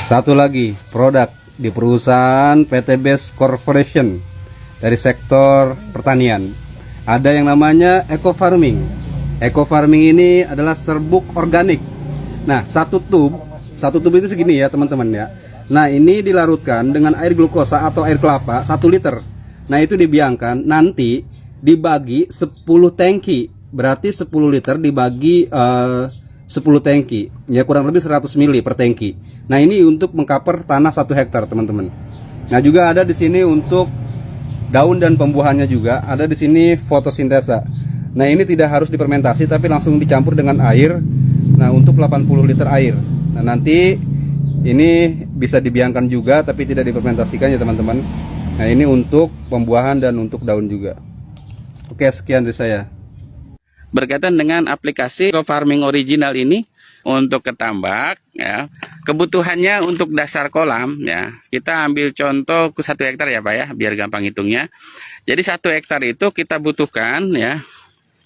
Satu lagi produk di perusahaan PT Best Corporation dari sektor pertanian. Ada yang namanya eco farming. Eco farming ini adalah serbuk organik. Nah, satu tub itu segini ya teman-teman ya. Nah, ini dilarutkan dengan air glukosa atau air kelapa 1 liter. Nah, itu dibiarkan nanti dibagi 10 tangki. Berarti 10 liter dibagi 10 tangki. Ya kurang lebih 100 mili per tangki. Nah, ini untuk mengcover tanah 1 hektar, teman-teman. Nah, juga ada di sini untuk daun dan pembuahannya juga. Ada di sini fotosintesa. Nah, ini tidak harus difermentasi tapi langsung dicampur dengan air. Nah, untuk 80 liter air. Nah, nanti ini bisa dibiarkan juga tapi tidak difermentasikan ya teman-teman. Nah, ini untuk pembuahan dan untuk daun juga. Oke, sekian dari saya. Berkaitan dengan aplikasi eco farming original ini untuk ketambak ya, kebutuhannya untuk dasar kolam ya, kita ambil contoh ke 1 hektar ya Pak ya, biar gampang hitungnya. Jadi 1 hektar itu kita butuhkan ya,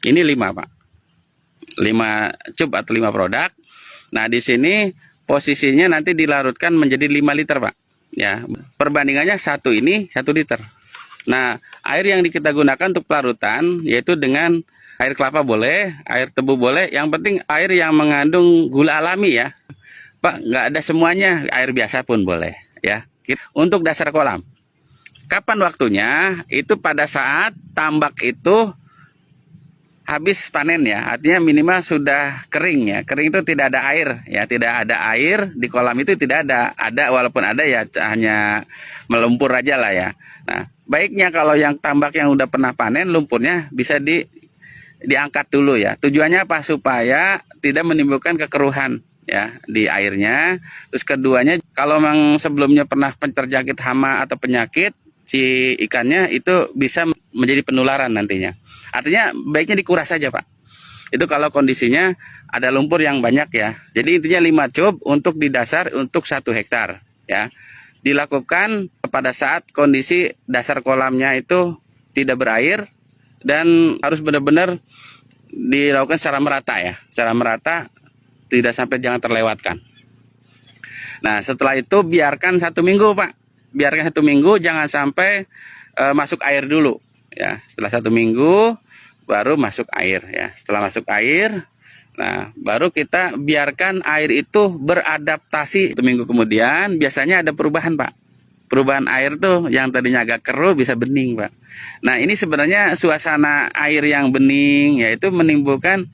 ini 5 Pak, 5 cup atau 5 produk. Nah, di sini posisinya nanti dilarutkan menjadi 5 liter Pak ya, perbandingannya 1 ini 1 liter. Nah, air yang kita gunakan untuk pelarutan yaitu dengan air kelapa boleh, air tebu boleh, yang penting air yang mengandung gula alami ya Pak, nggak ada semuanya, air biasa pun boleh ya. Untuk dasar kolam, kapan waktunya? Itu pada saat tambak itu habis panen ya, artinya minimal sudah kering ya. Kering itu tidak ada air ya, tidak ada air di kolam itu, tidak ada walaupun ada ya hanya melumpur aja lah ya. Nah, baiknya kalau yang tambak yang udah pernah panen, lumpurnya bisa diangkat dulu ya. Tujuannya apa? Supaya tidak menimbulkan kekeruhan ya di airnya. Terus keduanya, kalau memang sebelumnya pernah terjangkit hama atau penyakit, si ikannya itu bisa menjadi penularan nantinya. Artinya baiknya dikuras saja Pak. Itu kalau kondisinya ada lumpur yang banyak ya. Jadi intinya 5 cup untuk di dasar untuk 1 hektar ya. Dilakukan pada saat kondisi dasar kolamnya itu tidak berair dan harus benar-benar dilakukan secara merata ya. Secara merata, tidak sampai jangan terlewatkan. Nah, setelah itu biarkan 1 minggu Pak. Biarkan 1 minggu, jangan sampai masuk air dulu ya. Setelah 1 minggu baru masuk air ya. Setelah masuk air, nah baru kita biarkan air itu beradaptasi. 1 minggu kemudian biasanya ada perubahan Pak. Perubahan air tuh yang tadinya agak keruh bisa bening Pak. Nah, ini sebenarnya suasana air yang bening yaitu menimbulkan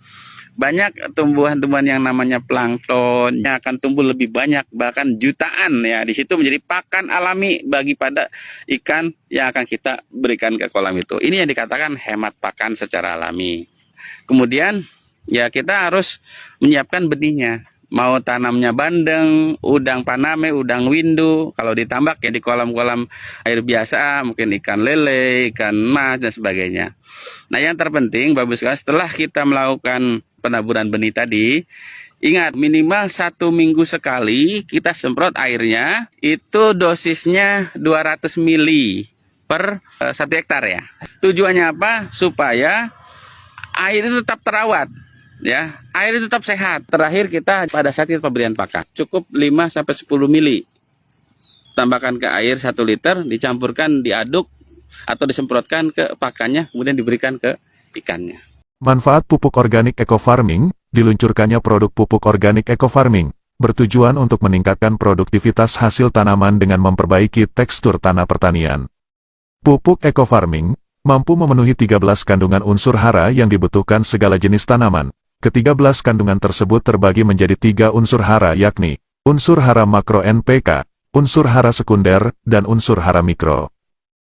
banyak tumbuhan-tumbuhan yang namanya plankton yang akan tumbuh lebih banyak, bahkan jutaan ya. Di situ menjadi pakan alami bagi pada ikan yang akan kita berikan ke kolam itu. Ini yang dikatakan hemat pakan secara alami. Kemudian ya kita harus menyiapkan benihnya. Mau tanamnya bandeng, udang paname, udang windu, kalau ditambak ya di kolam-kolam air biasa, mungkin ikan lele, ikan mas dan sebagainya. Nah, yang terpenting bagus sekali setelah kita melakukan penaburan benih tadi, ingat minimal 1 minggu sekali kita semprot airnya, itu dosisnya 200 mili per 1 hektar ya. Tujuannya apa? Supaya air itu tetap terawat. Ya, air itu tetap sehat. Terakhir kita pada saat kita pemberian pakan cukup 5-10 mili. Tambahkan ke air 1 liter, dicampurkan, diaduk atau disemprotkan ke pakannya, kemudian diberikan ke ikannya. Manfaat pupuk organik eco farming. Diluncurkannya produk pupuk organik eco farming bertujuan untuk meningkatkan produktivitas hasil tanaman dengan memperbaiki tekstur tanah pertanian. Pupuk eco farming mampu memenuhi 13 kandungan unsur hara yang dibutuhkan segala jenis tanaman. Ke-13 kandungan tersebut terbagi menjadi 3 unsur hara, yakni unsur hara makro NPK, unsur hara sekunder, dan unsur hara mikro.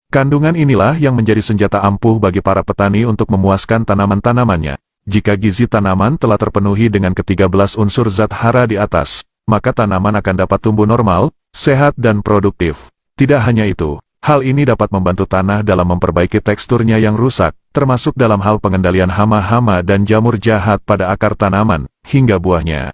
Kandungan inilah yang menjadi senjata ampuh bagi para petani untuk memuaskan tanaman-tanamannya. Jika gizi tanaman telah terpenuhi dengan ke-13 unsur zat hara di atas, maka tanaman akan dapat tumbuh normal, sehat dan produktif. Tidak hanya itu, hal ini dapat membantu tanah dalam memperbaiki teksturnya yang rusak, termasuk dalam hal pengendalian hama-hama dan jamur jahat pada akar tanaman, hingga buahnya.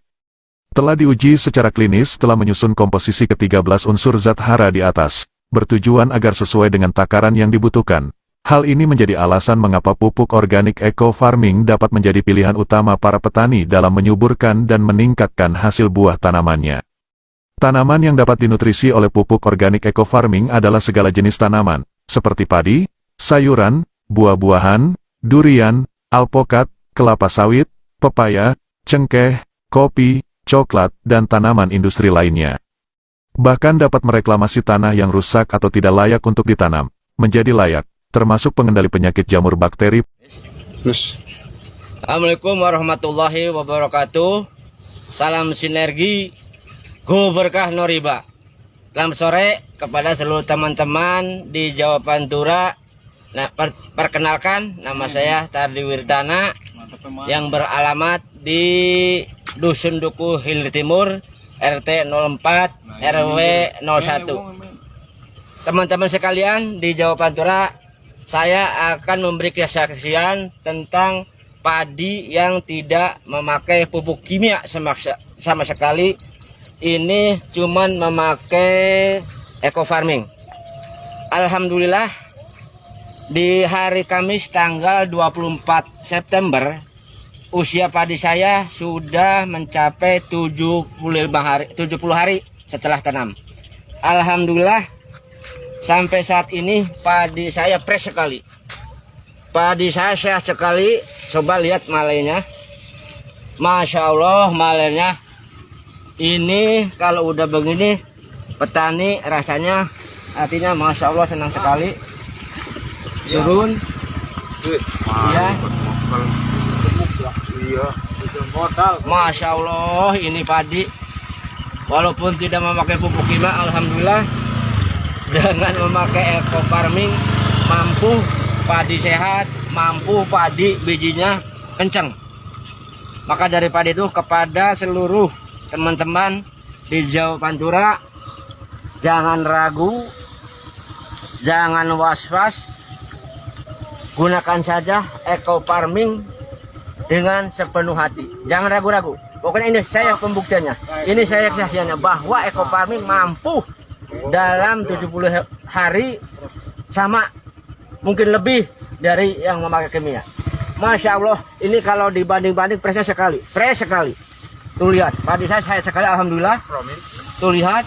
Telah diuji secara klinis setelah menyusun komposisi ke-13 unsur zat hara di atas, bertujuan agar sesuai dengan takaran yang dibutuhkan. Hal ini menjadi alasan mengapa pupuk organik eco farming dapat menjadi pilihan utama para petani dalam menyuburkan dan meningkatkan hasil buah tanamannya. Tanaman yang dapat dinutrisi oleh pupuk organik eco farming adalah segala jenis tanaman, seperti padi, sayuran, buah-buahan, durian, alpokat, kelapa sawit, pepaya, cengkeh, kopi, coklat, dan tanaman industri lainnya. Bahkan dapat mereklamasi tanah yang rusak atau tidak layak untuk ditanam, menjadi layak, termasuk pengendali penyakit jamur bakteri. Assalamualaikum warahmatullahi wabarakatuh. Salam sinergi, go berkah no riba. Selamat sore kepada seluruh teman-teman di Jawa Pantura. Nah, perkenalkan, nama saya Tardi Wirdana yang beralamat di Dusun Duku Hilir Timur, RT 04 RW 01. Teman-teman sekalian di Jawa Pantura, saya akan memberi kesaksian tentang padi yang tidak memakai pupuk kimia sama sekali. Ini cuman memakai eco farming. Alhamdulillah, di hari Kamis tanggal 24 September, usia padi saya sudah mencapai 70 hari setelah tanam. Alhamdulillah, sampai saat ini padi saya fresh sekali. Padi saya sehat sekali. Coba lihat malainya. Masya Allah, malainya. Ini kalau udah begini, petani rasanya hatinya Masya Allah senang sekali. Turun. Ya. Masya Allah, ini padi walaupun tidak memakai pupuk kimia, alhamdulillah dengan memakai eco farming mampu padi sehat, mampu padi bijinya kencang. Maka daripada itu, kepada seluruh teman-teman di Jawa Pantura, jangan ragu, jangan was-was, gunakan saja eco farming dengan sepenuh hati. Jangan ragu-ragu. Pokoknya ini saya pembuktiannya. Ini saya kesaksiannya bahwa eco farming mampu dalam 70 hari sama mungkin lebih dari yang memakai kimia. Masya Allah, ini kalau dibanding-banding fresh sekali. Fresh sekali. Tuh lihat, padi saya sehat sekali, alhamdulillah. Tuh lihat,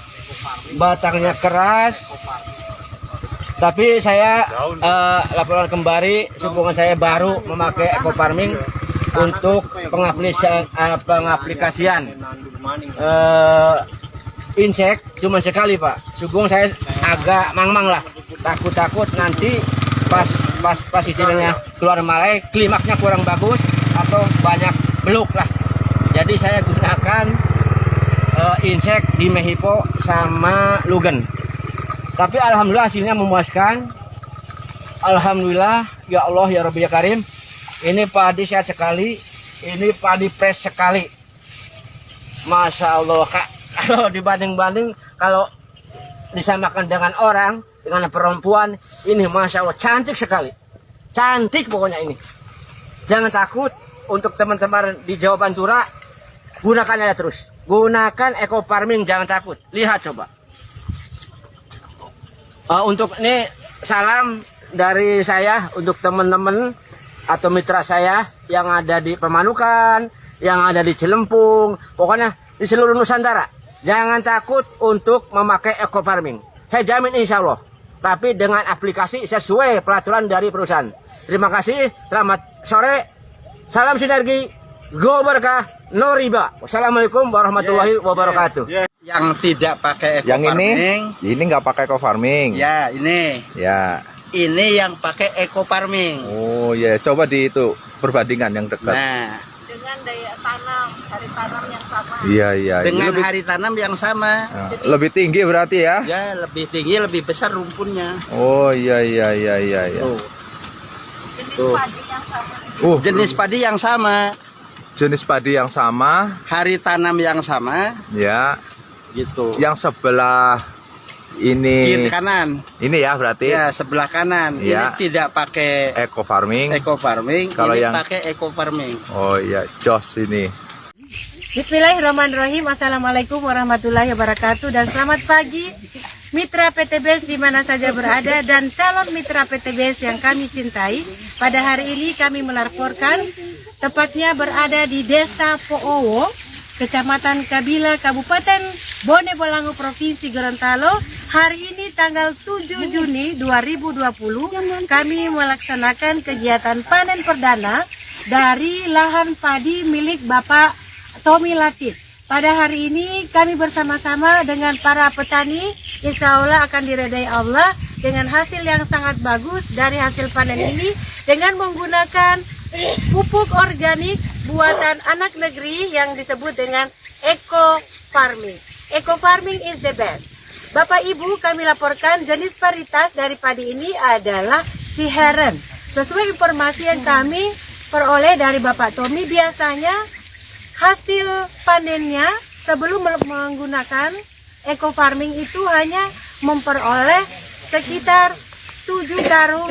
batangnya keras. Tapi saya laporan kembali, hubungan saya baru memakai eco farming untuk pengaplikasian insek cuma sekali, Pak. Sugeng saya agak mangmang lah, takut nanti pas istilahnya keluar malai, klimaksnya kurang bagus atau banyak beluk lah. Jadi saya gunakan insek di Mehipo sama Lugen. Tapi alhamdulillah hasilnya memuaskan. Alhamdulillah, ya Allah ya Rabbi ya Karim. Ini padi sehat sekali, ini padi fresh sekali. Masya Allah, Kak. Kalau dibanding-banding, kalau disamakan dengan orang, dengan perempuan, ini Masya Allah cantik sekali. Cantik pokoknya ini. Jangan takut untuk teman-teman di Jawa Pantura, gunakan aja terus. Gunakan eco farming, jangan takut. Lihat coba. Untuk ini salam dari saya untuk teman-teman atau mitra saya yang ada di Pemanukan, yang ada di Cilempung, pokoknya di seluruh Nusantara. Jangan takut untuk memakai eco farming. Saya jamin insya Allah. Tapi dengan aplikasi sesuai peraturan dari perusahaan. Terima kasih. Selamat sore. Salam sinergi. Go berkah. No riba. Wassalamualaikum warahmatullahi wabarakatuh. Yang tidak pakai eco farming. Ini nggak pakai eco farming. Ya, ini. Ya. Ini yang pakai eco farming. Oh ya, coba di itu perbandingan yang dekat. Nah, dengan daya tanam, hari tanam yang sama. Iya. Ini dengan lebih, hari tanam yang sama. lebih tinggi berarti ya? Ya, lebih tinggi, lebih besar rumpunnya. Oh iya. Tuh. Jenis Tuh. padi yang sama. Jenis padi yang sama, Jenis padi yang sama. hari tanam yang sama, Ya. gitu. Yang sebelah ini. Kiri kanan. Ini ya berarti. Ya, sebelah kanan. Ya. Ini tidak pakai Eco farming. eco farming, Kalau ini yang- pakai eco farming. Oh iya, jos ini. Bismillahirrahmanirrahim. Assalamualaikum warahmatullahi wabarakatuh. Dan selamat pagi mitra PTBS di mana saja berada dan calon mitra PTBS yang kami cintai. Pada hari ini kami melaporkan tepatnya berada di Desa Poowo, Kecamatan Kabila, Kabupaten Bone Bolango, Provinsi Gorontalo. Hari ini tanggal 7 Juni 2020 kami melaksanakan kegiatan panen perdana dari lahan padi milik Bapak Tommy Latif. Pada hari ini kami bersama-sama dengan para petani, insya Allah akan diredai Allah dengan hasil yang sangat bagus dari hasil panen ini dengan menggunakan pupuk organik buatan anak negeri yang disebut dengan eco farming. Eco farming is the best. Bapak Ibu, kami laporkan jenis varietas dari padi ini adalah Ciheren. Sesuai informasi yang kami peroleh dari Bapak Tommy, biasanya hasil panennya sebelum menggunakan eco farming itu hanya memperoleh sekitar 7 karung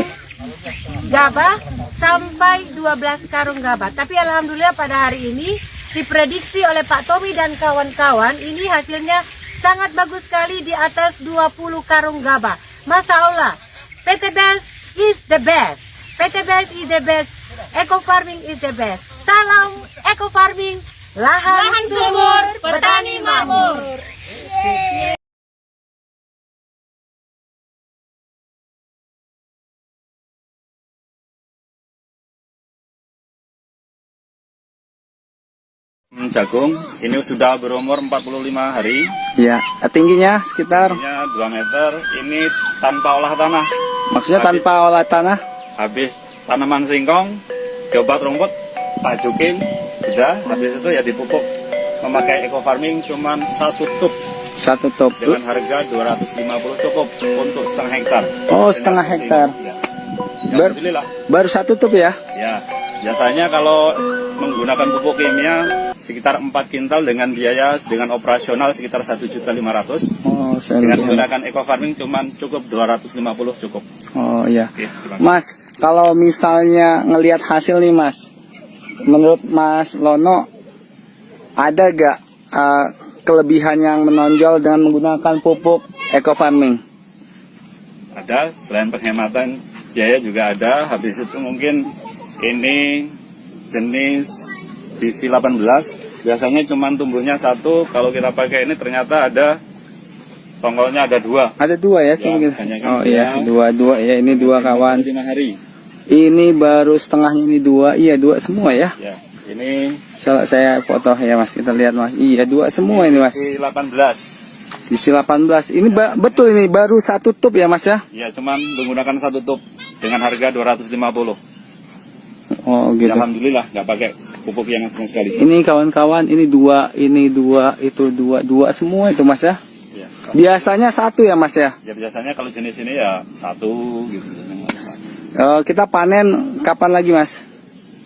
gabah sampai 12 karung gabah. Tapi alhamdulillah pada hari ini diprediksi oleh Pak Tommy dan kawan-kawan ini hasilnya sangat bagus sekali, di atas 20 karung gabah. Masya Allah, PTBes is the best. PTBes is the best. Eco farming is the best. Salam eco farming. Lahan subur, petani makmur. Jagung ini sudah berumur 45 hari. Ya, tingginya sekitar. Tingginya 2 meter. Ini tanpa olah tanah. Maksudnya tanpa olah tanah? Habis tanaman singkong, diobat rumput, tajukin, sudah. Habis itu ya dipupuk. Memakai eco farming cuma 1 tup. 1 tup. Dengan harga 250 cukup untuk setengah hektar. Oh, setengah hektar. Ya. Alhamdulillah. Baru 1 tup ya? Ya. Biasanya kalau menggunakan pupuk kimia sekitar 4 kintal dengan biaya dengan operasional sekitar 1.500.000. Oh, dengan menggunakan eco farming cuman cukup 250 cukup. Oh iya. Oke, Mas, kalau misalnya ngelihat hasil nih Mas, menurut Mas Lono ada gak kelebihan yang menonjol dengan menggunakan pupuk eco farming? Ada, selain penghematan biaya juga ada. Habis itu mungkin ini jenis BC 18 biasanya cuma tumbuhnya 1. Kalau kita pakai ini ternyata ada tongkolnya ada 2. Ada 2 ya, cuma gitu. Oh iya, 2 ya, ini 2 kawan. 5 hari. Ini baru setengahnya, ini 2. Iya, 2 semua ya. Ya, ini Saya foto ya Mas, kita lihat Mas. Iya, 2 semua ini Mas. BC 18. BC 18. Ini betul ini baru 1 tup ya Mas ya? Ya, cuman menggunakan 1 tup dengan harga 250. Oh gitu. Ya, alhamdulillah nggak pakai pupuk yang sama sekali. Ini kawan-kawan, ini 2, itu 2 semua itu Mas ya? Ya, Biasanya 1 ya Mas ya? ya biasanya kalau jenis ini ya 1 gitu. Kita panen kapan lagi Mas?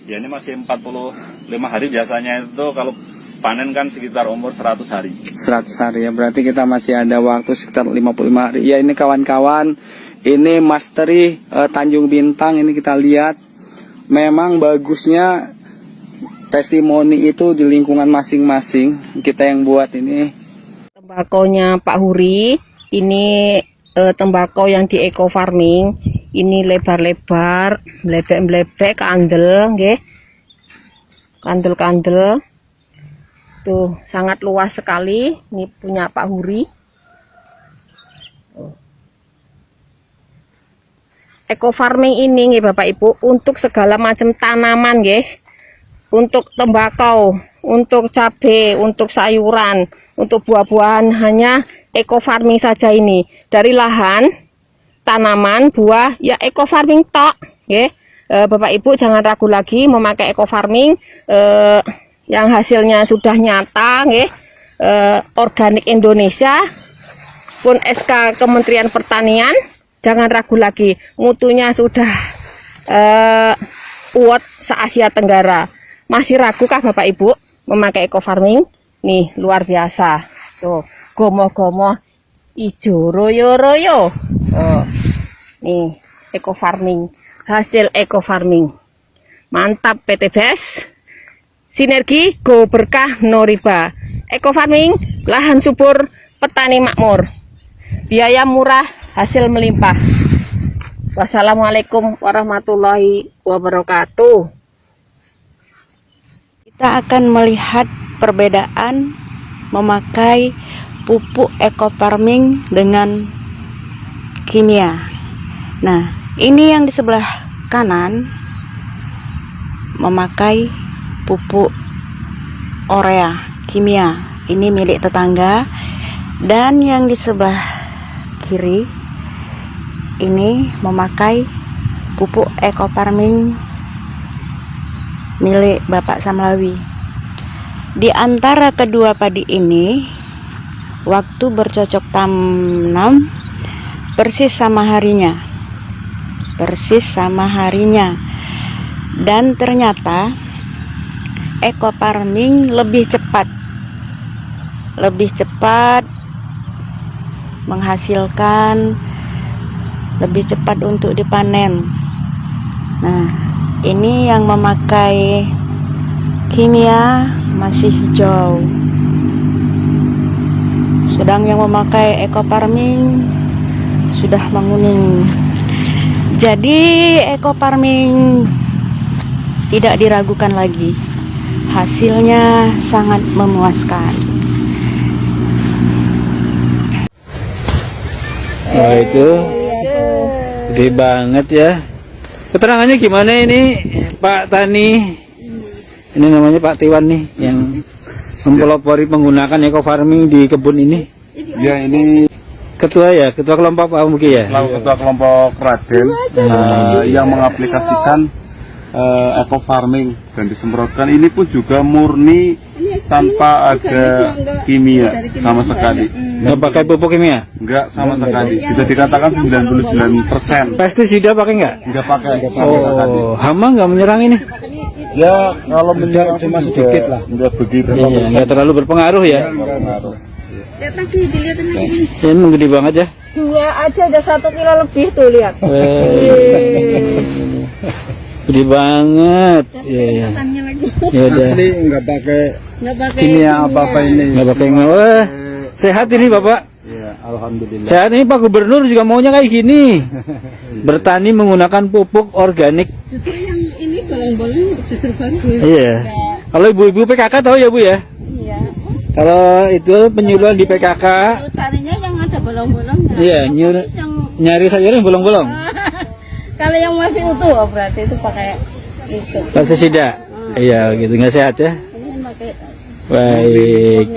Ya ini masih 45 hari biasanya itu kalau panen kan sekitar umur 100 hari. 100 hari ya, berarti kita masih ada waktu sekitar 55 hari. Ya ini kawan-kawan, ini Masteri Tanjung Bintang, ini kita lihat. Memang bagusnya testimoni itu di lingkungan masing-masing. Kita yang buat ini. Tembakonya Pak Huri, ini tembakau yang di eco farming. Ini lebar-lebar, melebek-melebek, kandel, nggih. Kandel-kandel. Tuh, sangat luas sekali. Ini punya Pak Huri. Eco farming ini nggih Bapak Ibu untuk segala macam tanaman nggih. Untuk tembakau, untuk cabai, untuk sayuran, untuk buah-buahan hanya eco farming saja ini. Dari lahan, tanaman, buah ya eco farming tok nggih. Bapak Ibu jangan ragu lagi memakai eco farming yang hasilnya sudah nyata nggih. Organik Indonesia pun SK Kementerian Pertanian. Jangan ragu lagi, mutunya sudah kuat se-Asia Tenggara. Masih ragukah Bapak Ibu memakai eco farming? Nih, luar biasa. Tuh, gomo-gomo ijo royo-royo. Oh, nih, eco farming, hasil eco farming. Mantap PTBes. Sinergi go berkah no riba. Eco farming, lahan subur, petani makmur. Biaya murah, hasil melimpah. Wassalamualaikum warahmatullahi wabarakatuh. Kita akan melihat perbedaan memakai pupuk eco farming dengan kimia. Nah, ini yang di sebelah kanan memakai pupuk urea kimia. Ini milik tetangga. Dan yang di sebelah kiri ini memakai pupuk eco farming milik Bapak Samlawi. Di antara kedua padi ini, waktu bercocok tanam persis sama harinya. Dan ternyata eco farming lebih cepat menghasilkan, lebih cepat untuk dipanen. Nah, ini yang memakai kimia masih hijau, sedang yang memakai eco farming sudah menguning. Jadi eco farming tidak diragukan lagi, hasilnya sangat memuaskan. Oh, itu gede banget ya. Keterangannya gimana ini Pak Tani? Ini namanya Pak Tiwan nih yang mempelopori menggunakan eco farming di kebun ini. Ya, ini Ketua kelompok Pak Muki ya. ketua kelompok Raden yang mengaplikasikan eco farming dan disemprotkan. Ini pun juga murni tanpa ada kimia sama sekali. Nggak pakai pupuk kimia? Enggak sama sekali. Bisa dikatakan 99%. Pestisida pakai nggak? Enggak pakai. Oh, hama nggak menyerang ini? Ya, kalau menyerang cuma sedikit lah. Enggak begitu. Iya, nggak terlalu berpengaruh ya. Lihat lagi, dilihatin lagi. Ini gede banget ya. Dua aja udah 1 kilo lebih tuh, lihat. Gede banget. Iya. Ya udah. Asli nggak pakai kimia apa ini. Nggak pakai wah. Sehat ini Bapak. Ya, alhamdulillah. Sehat ini Pak Gubernur juga maunya kayak gini. Bertani menggunakan pupuk organik. Justru yang ini bolong-bolong justru bagus. Iya. Kalau ibu-ibu PKK tahu ya Bu ya? Iya. Kalau itu penyuluhan di PKK. Carinya yang ada bolong-bolongnya. Iya, nyari sayurnya bolong-bolong. Kalau yang masih utuh berarti itu pakai itu. Pestisida. Iya, gitu nggak sehat ya. Ini pakai Baik.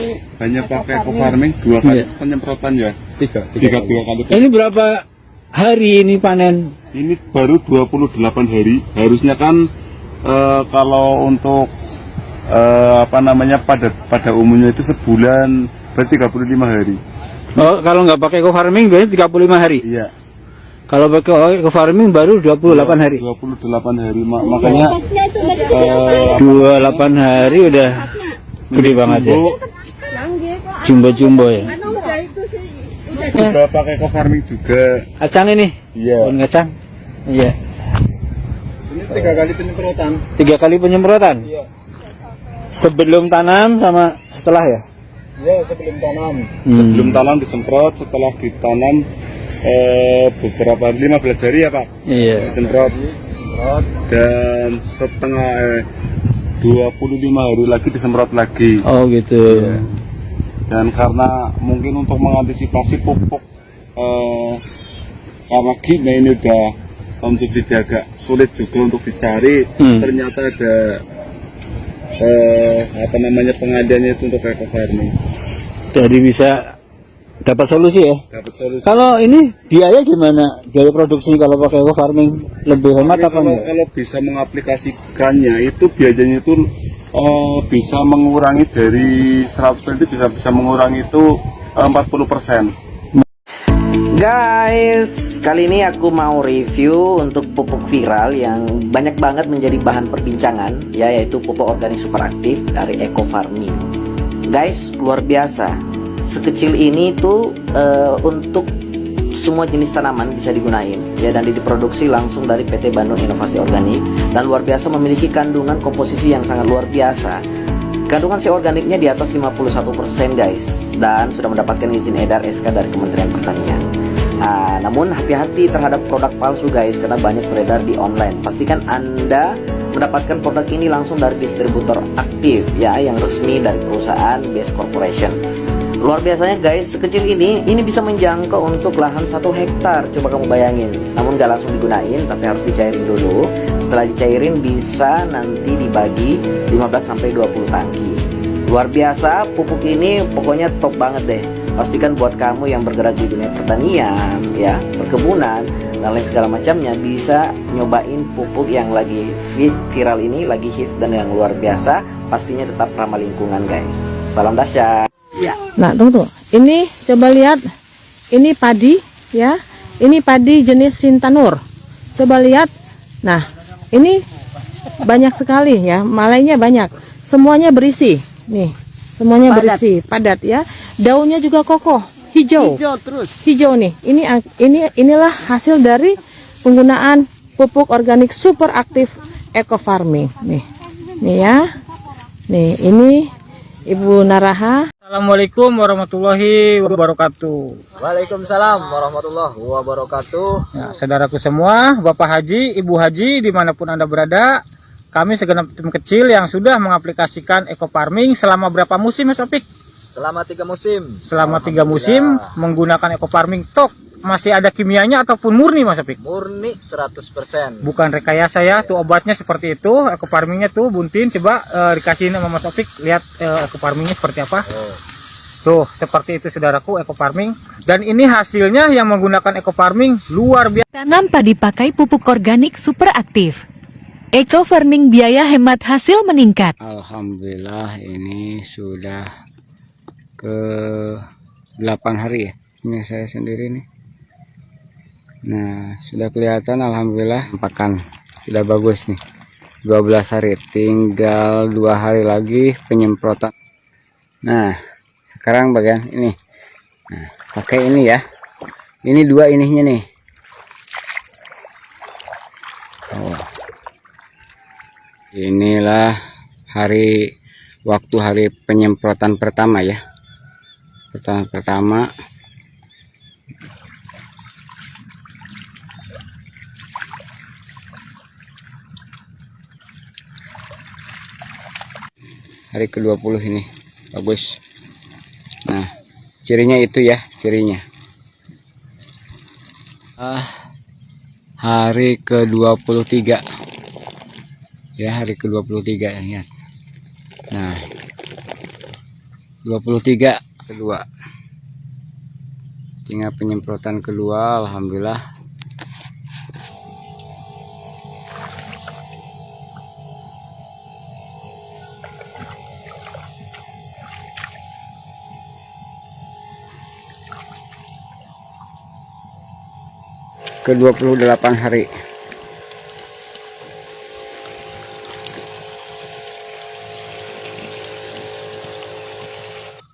Hanya pakai eco farming 2 kali penyemprotan ya. 3 kali. Ini berapa hari ini panen? Ini baru 28 hari. Harusnya kan kalau untuk pada umumnya itu sebulan, berarti 35 hari. Oh, kalau nggak pakai eco farming berarti 35 hari. Iya. Kalau pakai eco farming baru 28 hari. 28 hari, makanya 28 hari udah gede banget ya. Jumbo-jumbo ya. Juga pakai eco farming juga. Kacang ini? Iya. Kacang? Iya. Ini 3 kali penyemprotan. 3 kali penyemprotan? Iya. Sebelum tanam sama setelah ya? Iya, sebelum tanam. Sebelum tanam disemprot, setelah ditanam beberapa 15 hari ya Pak. Iya. Disemprot. Dan setengah 25 hari lagi disemprot lagi. Oh gitu. Iya. Dan karena mungkin untuk mengantisipasi pupuk karena kimia ini udah untuk agak sulit juga untuk dicari, ternyata ada pengadiannya itu untuk eco farming. Jadi bisa dapat solusi ya. Dapat solusi. Kalau ini biaya gimana? Biaya produksi kalau pakai eco farming lebih hemat apa enggak? Kalau bisa mengaplikasikannya itu biayanya itu bisa mengurangi dari 100% itu bisa mengurangi itu 40%. Guys, kali ini aku mau review untuk pupuk viral yang banyak banget menjadi bahan perbincangan, ya, yaitu pupuk organik super aktif dari eco farming. Guys, luar biasa. Sekecil ini tuh untuk semua jenis tanaman bisa digunain, ya, dan diproduksi langsung dari PT Bandung Inovasi Organik, dan luar biasa memiliki kandungan komposisi yang sangat luar biasa. Kandungan C organiknya di atas 51% guys, dan sudah mendapatkan izin edar SK dari Kementerian Pertanian. Namun hati-hati terhadap produk palsu guys, karena banyak beredar di online. Pastikan Anda mendapatkan produk ini langsung dari distributor aktif ya, yang resmi dari perusahaan Best Corporation. Luar biasanya guys, sekecil ini bisa menjangkau untuk lahan 1 hektar. Coba kamu bayangin. Namun gak langsung digunain, tapi harus dicairin dulu. Setelah dicairin bisa nanti dibagi 15-20 tangki. Luar biasa, pupuk ini pokoknya top banget deh. Pastikan buat kamu yang bergerak di dunia pertanian, ya, perkebunan, dan lain segala macamnya bisa nyobain pupuk yang lagi viral ini, lagi hits dan yang luar biasa. Pastinya tetap ramah lingkungan guys. Salam dahsyat. Ya. Nah, tunggu. Ini coba lihat. Ini padi ya. Ini padi jenis Sintanur. Coba lihat. Nah, ini banyak sekali ya. Malainya banyak. Semuanya berisi. Nih, semuanya berisi, padat ya. Daunnya juga kokoh, hijau. Hijau terus. Hijau nih. Inilah hasil dari penggunaan pupuk organik super aktif eco farming. Nih. Nih ya. Nih, ini Ibu Naraha. Assalamualaikum warahmatullahi wabarakatuh. Waalaikumsalam warahmatullahi wabarakatuh. Ya, saudaraku semua, Bapak Haji, Ibu Haji, dimanapun Anda berada, kami segenap tim kecil yang sudah mengaplikasikan eco farming selama berapa musim, Mas Opik? Selama 3 musim. Selama 3 musim menggunakan eco farming tok. Masih ada kimianya ataupun murni, Mas Opik? Murni 100%. Bukan rekayasa ya, tuh obatnya seperti itu, eco farmingnya tuh buntin, coba dikasihin sama Mas Opik, lihat eco farmingnya seperti apa. Tuh, seperti itu saudaraku eco farming. Dan ini hasilnya yang menggunakan eco farming luar biasa. Tanam padi pakai pupuk organik super aktif. Eco farming biaya hemat, hasil meningkat. Alhamdulillah ini sudah ke 8 hari ya. Ini saya sendiri nih. Nah, sudah kelihatan alhamdulillah pakan sudah bagus nih. 12 hari, tinggal 2 hari lagi penyemprotan. Nah, sekarang bagian ini. Nah, pakai ini ya. Ini 2 ininya nih. Oh. Inilah waktu hari penyemprotan pertama ya. Pertama. Hari ke-20 ini bagus. Nah, cirinya itu ya, cirinya. Hari ke-23. Ya, hari ke-23 ya. Nah, 23 kedua. Tinggal penyemprotan kedua, alhamdulillah. Ke-28 hari.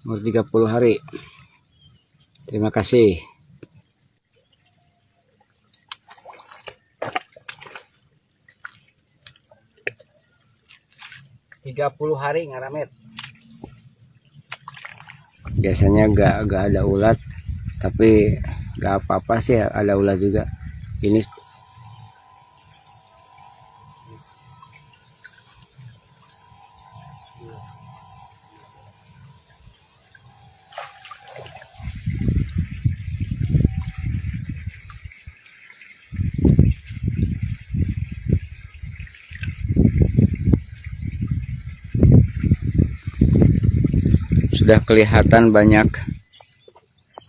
Umur 30 hari. Terima kasih. hari ngaramet. Biasanya gak ada ulat, tapi gak apa-apa sih, ada ulat juga. Ini sudah kelihatan banyak.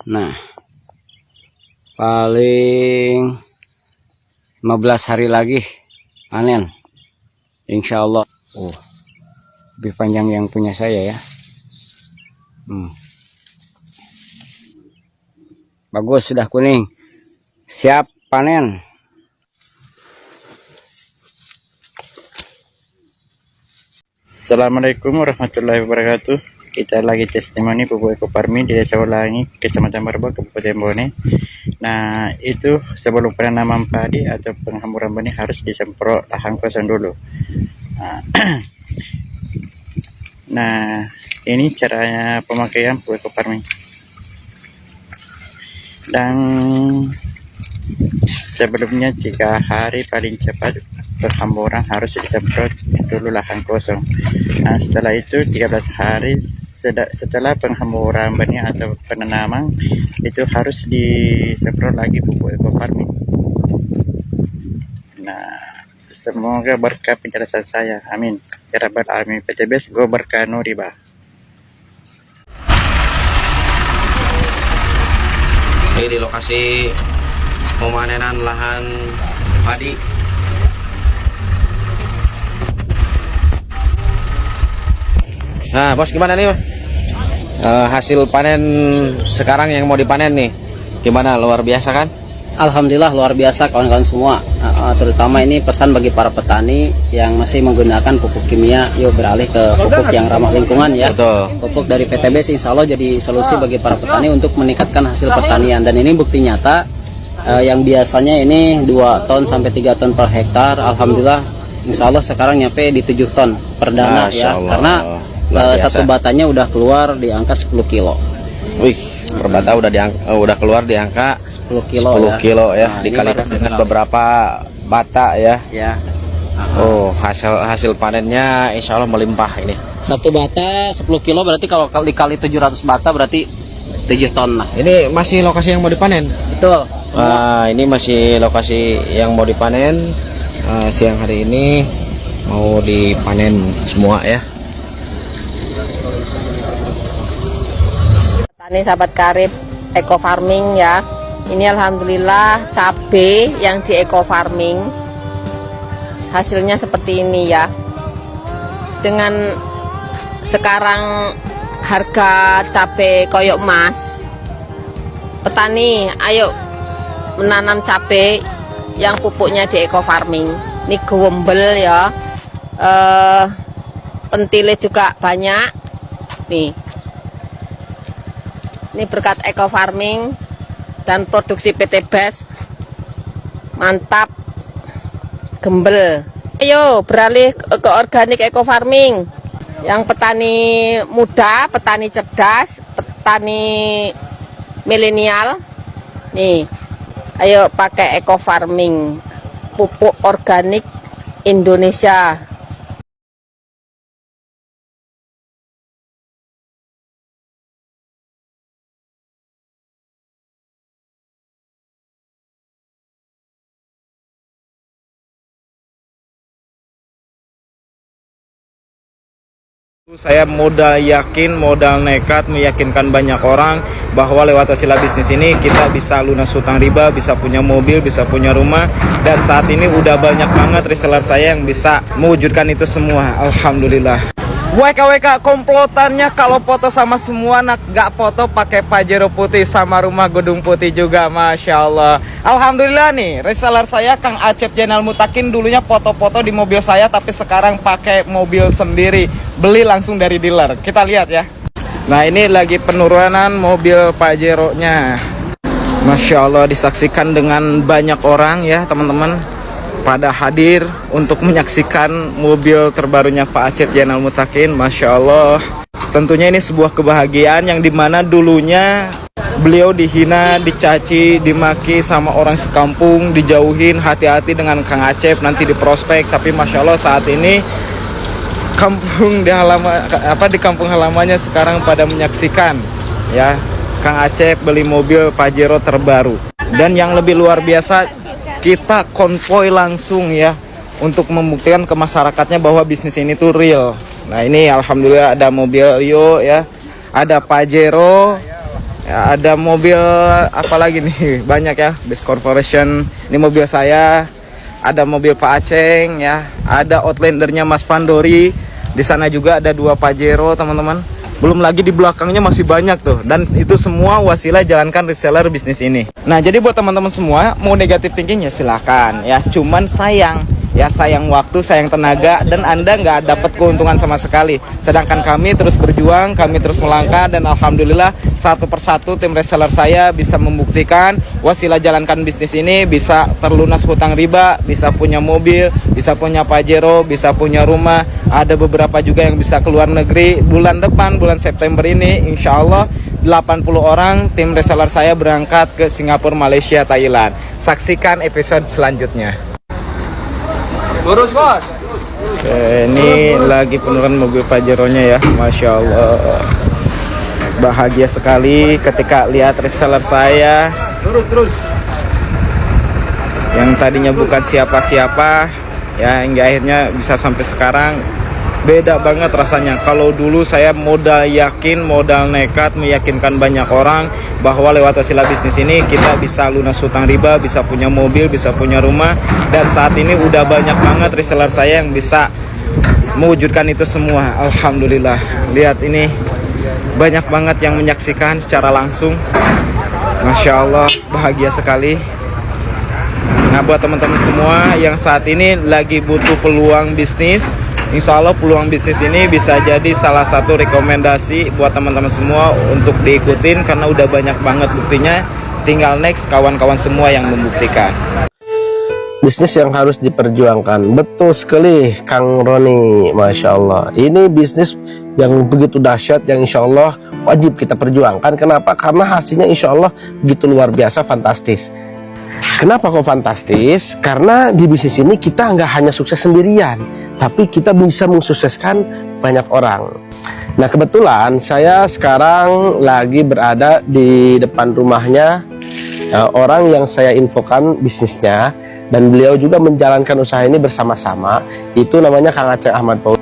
Nah, paling 15 hari lagi panen, insya Allah. Oh, lebih panjang yang punya saya ya. Bagus, sudah kuning, siap panen. Assalamualaikum warahmatullahi wabarakatuh. Kita lagi testimoni pupuk eco farming di Desa Ulangi, Kecamatan Merbau, Kabupaten Bone. Nah, itu sebelum penanaman padi atau penghamburan benih harus disemprot lahan kosong dulu. Nah, ini caranya pemakaian pupuk eco farming. Dan Sebelumnya 3 hari paling cepat penghamburan harus disemprot dulu lahan kosong. Nah, setelah itu 13 hari setelah penghamburan benih atau penanaman itu harus disemprot lagi pupuk ekofarming. Nah, semoga berkah penjelasan saya. Amin. Ya Rabbal Alamin. PTBS Go Berkah Nuribah. Ini di lokasi pemanenan lahan padi. Nah, bos, gimana nih hasil panen sekarang yang mau dipanen nih? Gimana, luar biasa kan? Alhamdulillah luar biasa kawan-kawan semua. Terutama ini pesan bagi para petani yang masih menggunakan pupuk kimia, yuk beralih ke pupuk yang ramah lingkungan ya. Betul. Pupuk dari PTBS insya Allah jadi solusi bagi para petani untuk meningkatkan hasil pertanian. Dan ini bukti nyata, yang biasanya ini 2 ton sampai 3 ton per hektar, alhamdulillah insya Allah sekarang nyampe di 7 ton per dana ya. Karena satu batanya udah keluar di angka 10 kilo. Wih, per bata udah keluar di angka 10 kilo 10 kilo ya, Nah, dikali dengan beberapa bata ya. Ya. Oh, hasil panennya insya Allah melimpah ini. Satu bata 10 kilo berarti kalau dikali 700 bata berarti 7 ton lah. Ini masih lokasi yang mau dipanen? Betul. Ini masih lokasi yang mau dipanen. Siang hari ini mau dipanen semua ya. Petani sahabat karib eco farming ya. Ini alhamdulillah cabai yang di eco farming hasilnya seperti ini ya. Dengan sekarang harga cabai koyok emas, petani ayo menanam cabai yang pupuknya di eco farming. Ini gombel ya, pentilnya juga banyak nih. Ini berkat eco farming dan produksi PTBS mantap, gembel. Ayo beralih ke organik eco farming. Yang petani muda, petani cerdas, petani milenial, nih, ayo pakai eco farming, pupuk organik Indonesia. Saya modal yakin, modal nekat meyakinkan banyak orang bahwa lewat wasilah bisnis ini kita bisa lunas hutang riba, bisa punya mobil, bisa punya rumah. Dan saat ini udah banyak banget reseller saya yang bisa mewujudkan itu semua. Alhamdulillah. WKWK komplotannya kalau foto sama semua, nggak foto pakai Pajero putih sama rumah gedung putih juga, Masya Allah. Alhamdulillah nih, reseller saya Kang Acep Jenal Mutakin dulunya foto-foto di mobil saya, tapi sekarang pakai mobil sendiri, beli langsung dari dealer. Kita lihat ya. Nah, ini lagi penurunan mobil Pajero-nya. Masya Allah, disaksikan dengan banyak orang ya teman-teman, pada hadir untuk menyaksikan mobil terbarunya Pak Acep Jenal Mutakin. Masya Allah, tentunya ini sebuah kebahagiaan yang dimana dulunya beliau dihina, dicaci, dimaki sama orang sekampung, dijauhin, hati-hati dengan Kang Acep nanti di prospek. Tapi Masya Allah saat ini di kampung halamannya sekarang pada menyaksikan ya Kang Acep beli mobil Pajero terbaru. Dan yang lebih luar biasa, kita konvoy langsung ya untuk membuktikan ke masyarakatnya bahwa bisnis ini tuh real. Nah, ini alhamdulillah ada mobil Rio ya, ada Pajero, ya, ada mobil apa lagi nih, banyak ya, Best Corporation. Ini mobil saya, ada mobil Pak Aceng ya, ada Outlandernya Mas Pandori. Di sana juga ada 2 Pajero teman-teman. Belum lagi di belakangnya masih banyak tuh. Dan itu semua wasilah jalankan reseller bisnis ini. Nah, jadi buat teman-teman semua, mau negatif thinking ya silahkan ya. Cuman sayang waktu, sayang tenaga, dan Anda nggak dapat keuntungan sama sekali. Sedangkan kami terus berjuang, kami terus melangkah, dan alhamdulillah satu persatu tim reseller saya bisa membuktikan wasilah jalankan bisnis ini bisa terlunas hutang riba, bisa punya mobil, bisa punya Pajero, bisa punya rumah. Ada beberapa juga yang bisa keluar negeri bulan depan, bulan September ini insya Allah. 80 orang tim reseller saya berangkat ke Singapura, Malaysia, Thailand. Saksikan episode selanjutnya. Lurus, Bos. Ini lagi penurunan mobil Pajero-nya ya, Masya Allah. Bahagia sekali ketika lihat reseller saya yang tadinya bukan siapa-siapa ya, hingga akhirnya bisa sampai sekarang. Beda banget rasanya. Kalau dulu saya modal yakin, modal nekat meyakinkan banyak orang bahwa lewat wasilah bisnis ini kita bisa lunas hutang riba, bisa punya mobil, bisa punya rumah. Dan saat ini udah banyak banget reseller saya yang bisa mewujudkan itu semua. Alhamdulillah. Lihat ini, banyak banget yang menyaksikan secara langsung. Masya Allah, bahagia sekali. Nah, buat teman-teman semua yang saat ini lagi butuh peluang bisnis, insya Allah peluang bisnis ini bisa jadi salah satu rekomendasi buat teman-teman semua untuk diikutin, karena udah banyak banget buktinya. Tinggal next kawan-kawan semua yang membuktikan. Bisnis yang harus diperjuangkan. Betul sekali Kang Roni, Masya Allah. Ini bisnis yang begitu dahsyat, yang insya Allah wajib kita perjuangkan. Kenapa? Karena hasilnya insya Allah begitu luar biasa, fantastis. Kenapa kok fantastis? Karena di bisnis ini kita nggak hanya sukses sendirian, tapi kita bisa mensukseskan banyak orang. Nah, kebetulan saya sekarang lagi berada di depan rumahnya orang yang saya infokan bisnisnya, dan beliau juga menjalankan usaha ini bersama-sama. Itu namanya Kang Aceh Ahmad Paul.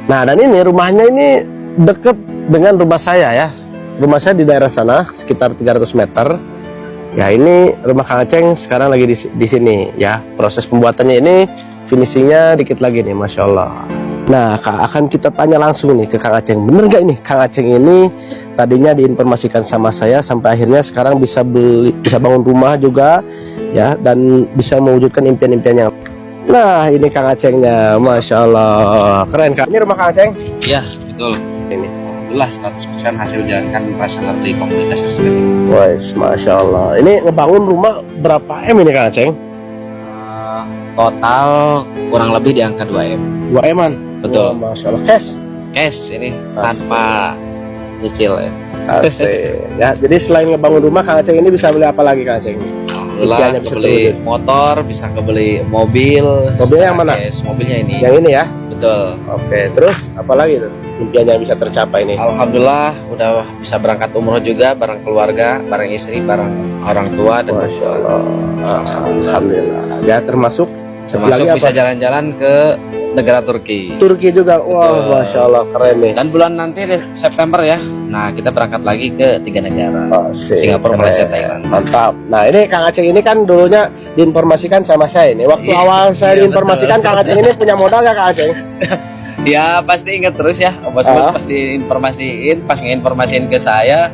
Nah, dan ini rumahnya ini deket dengan rumah saya ya. Rumah saya di daerah sana sekitar 300 meter. Ya, ini rumah Kang Aceh sekarang lagi di sini ya. Proses pembuatannya ini finishingnya dikit lagi nih, Masya Allah. Nah, akan kita tanya langsung nih ke Kang Aceh. Bener gak ini Kang Aceh ini tadinya diinformasikan sama saya sampai akhirnya sekarang bisa bangun rumah juga ya, dan bisa mewujudkan impian-impiannya. Nah, ini Kang Acehnya, Masya Allah, keren Kak. Ini rumah Kang Aceh? Iya, betul. Ini Alhamdulillah 100% hasil jalankan reseller di komunitas seperti ini. Wais, Masya Allah. Ini ngebangun rumah berapa M ini Kang Aceh? Total kurang lebih di angka 2M. 2M-an? Betul. Wah, Masya Allah. Cash ini tanpa nyicil ya. Asik. Ya, jadi selain ngebangun rumah, Kang Aceh ini bisa beli apa lagi Kang Aceh? Alhamdulillah, kebeli motor, bisa kebeli mobil. Mobilnya yang mana? Mobilnya ini. Yang ini ya? Betul. Oke, terus apa lagi tuh impiannya yang bisa tercapai nih? Alhamdulillah udah bisa berangkat umroh juga bareng keluarga, bareng istri, bareng orang tua. Dan Masya Allah. Alhamdulillah. Ya, termasuk bisa jalan-jalan ke negara Turki. Turki juga, wah, Masya Allah, keren nih. Dan bulan nanti September ya, nah kita berangkat lagi ke 3 negara, Singapura, Malaysia, Thailand. Mantap. Nah, ini Kang Aceh ini kan dulunya diinformasikan sama saya ini. Waktu awal saya diinformasikan, Kang Aceh ini punya modal gak Kang Aceh? Ya pasti ingat terus ya, Bos pasti informasiin, pas nginformasiin ke saya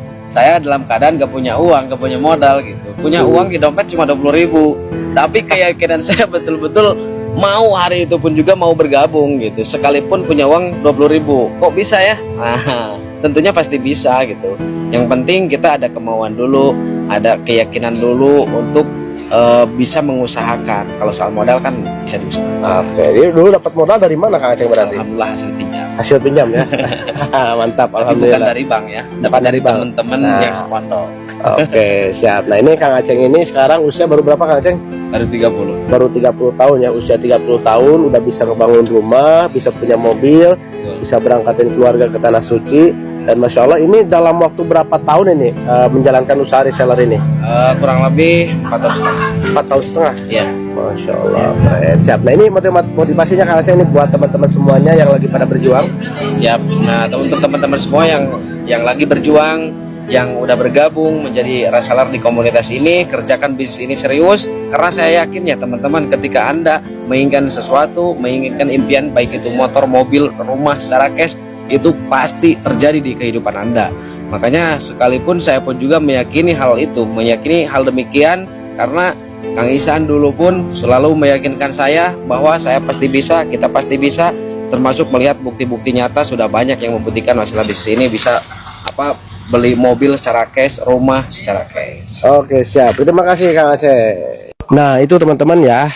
dalam keadaan gak punya uang, gak punya modal gitu. Punya uang di dompet cuma 20.000, tapi keyakinan saya betul-betul mau hari itu pun juga mau bergabung gitu, sekalipun punya uang 20.000. Kok bisa ya? Nah, tentunya pasti bisa gitu. Yang penting kita ada kemauan dulu, ada keyakinan dulu untuk bisa mengusahakan. Kalau soal modal kan bisa diusahakan. Oke, jadi dulu dapat modal dari mana Kang Aceh berarti? Alhamdulillah hasil pinjam. Hasil pinjam ya. Mantap, alhamdulillah. Bukan dari bank ya, dapat dari teman-teman yang sepondok. Oke, siap. Nah, ini Kang Aceh ini sekarang usia baru berapa Kang Aceh? Baru 30. Baru 30 tahun ya, usia 30 tahun udah bisa ngebangun rumah, bisa punya mobil, bisa berangkatin keluarga ke Tanah Suci. Dan Masya Allah, ini dalam waktu berapa tahun ini menjalankan usaha reseller ini? Kurang lebih 4 tahun setengah. 4 tahun setengah? Iya. Masya Allah, keren. Siap. Nah, ini motivasinya Kang Aceh ini buat teman-teman semuanya yang lagi pada berjuang. Siap. Nah, untuk teman-teman semua yang lagi berjuang, yang udah bergabung menjadi reseller di komunitas ini, kerjakan bisnis ini serius, karena saya yakin ya teman-teman, ketika Anda menginginkan sesuatu, menginginkan impian, baik itu motor, mobil, rumah secara cash, itu pasti terjadi di kehidupan Anda. Makanya sekalipun saya pun juga meyakini hal itu, meyakini hal demikian, karena Kang Ihsan dulu pun selalu meyakinkan saya bahwa saya pasti bisa, kita pasti bisa, termasuk melihat bukti-bukti nyata sudah banyak yang membuktikan masalah bisnis ini bisa beli mobil secara cash, rumah secara cash. Oke, siap. Terima kasih Kang Aceh. Nah itu teman-teman ya,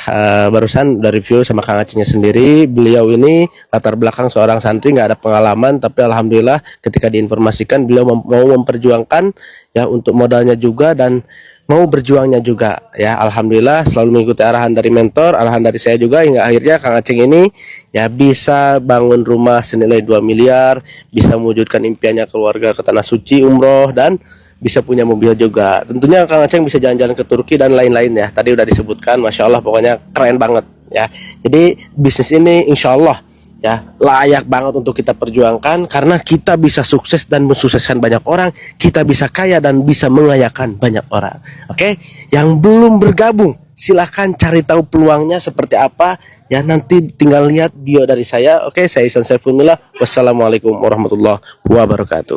barusan udah review sama Kang Acehnya sendiri. Beliau ini latar belakang seorang santri, nggak ada pengalaman, tapi alhamdulillah ketika diinformasikan beliau mau memperjuangkan ya untuk modalnya juga dan mau berjuangnya juga ya. Alhamdulillah selalu mengikuti arahan dari mentor, arahan dari saya juga, hingga akhirnya Kang Aceh ini ya bisa bangun rumah senilai 2 miliar, bisa mewujudkan impiannya keluarga ke Tanah Suci umroh, dan bisa punya mobil juga. Tentunya Kang Aceh bisa jalan-jalan ke Turki dan lain-lain ya. Tadi udah disebutkan, Masya Allah, pokoknya keren banget ya. Jadi bisnis ini insya Allah ya layak banget untuk kita perjuangkan, karena kita bisa sukses dan mensukseskan banyak orang, kita bisa kaya dan bisa mengayakan banyak orang. Oke, yang belum bergabung silahkan cari tahu peluangnya seperti apa ya, nanti tinggal lihat bio dari saya. Oke, saya Ihsan Saifullah. Wassalamualaikum warahmatullahi wabarakatuh.